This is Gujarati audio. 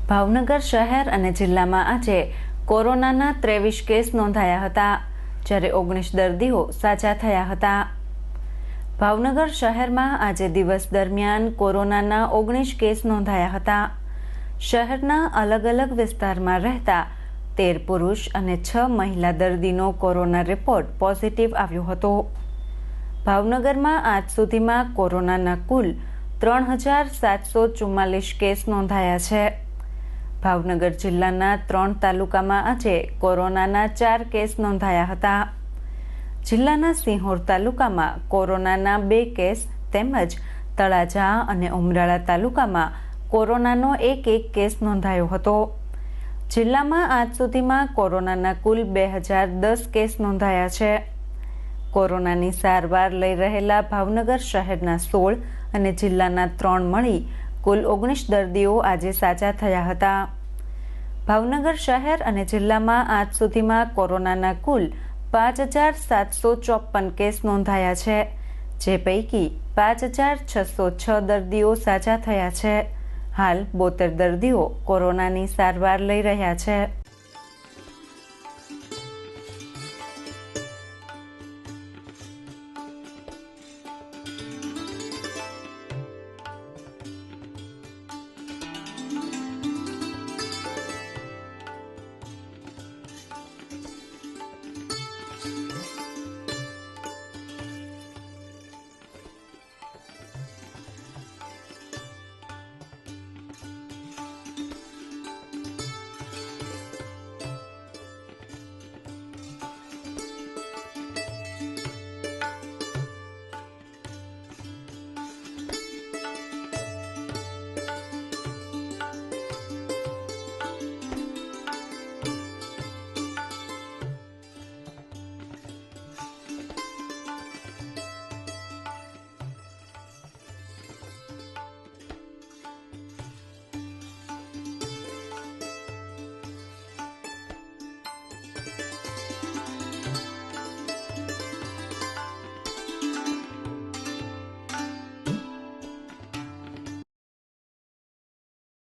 ભાવનગર શહેર અને જિલ્લામાં આજે કોરોનાના 23 કેસ નોંધાયા હતા, જ્યારે 19 દર્દીઓ સાજા થયા હતા. ભાવનગર શહેરમાં આજે દિવસ દરમિયાન કોરોનાના 19 કેસ નોંધાયા હતા. શહેરના અલગ અલગ વિસ્તારમાં રહેતા 13 પુરુષ અને 6 મહિલા દર્દીનો કોરોના રિપોર્ટ પોઝિટિવ આવ્યો હતો. ભાવનગરમાં આજ સુધીમાં કોરોનાના કુલ 3,744 કેસ નોંધાયા છે. ભાવનગર જિલ્લાના 3 તાલુકામાં આજે કોરોનાના 4 કેસ નોંધાયા હતા. જિલ્લાના સિંહોર તાલુકામાં કોરોનાના 2 કેસ તેમજ તળાજા અને ઉમરાળા તાલુકામાં કોરોનાનો એક કેસ નોંધાયો હતો. જિલ્લામાં આજ સુધીમાં કોરોનાના કુલ 2,010 કેસ નોંધાયા છે. કોરોનાની સારવાર લઈ રહેલા ભાવનગર શહેરના 16 અને જિલ્લાના 3 મળી કુલ 19 દર્દીઓ આજે સાજા થયા હતા. ભાવનગર શહેર અને જિલ્લામાં આજ સુધીમાં કોરોનાના કુલ 5,754 કેસ નોંધાયા છે, જે પૈકી 5,606 દર્દીઓ સાજા થયા છે. હાલ 72 દર્દીઓ કોરોનાની સારવાર લઈ રહ્યા છે.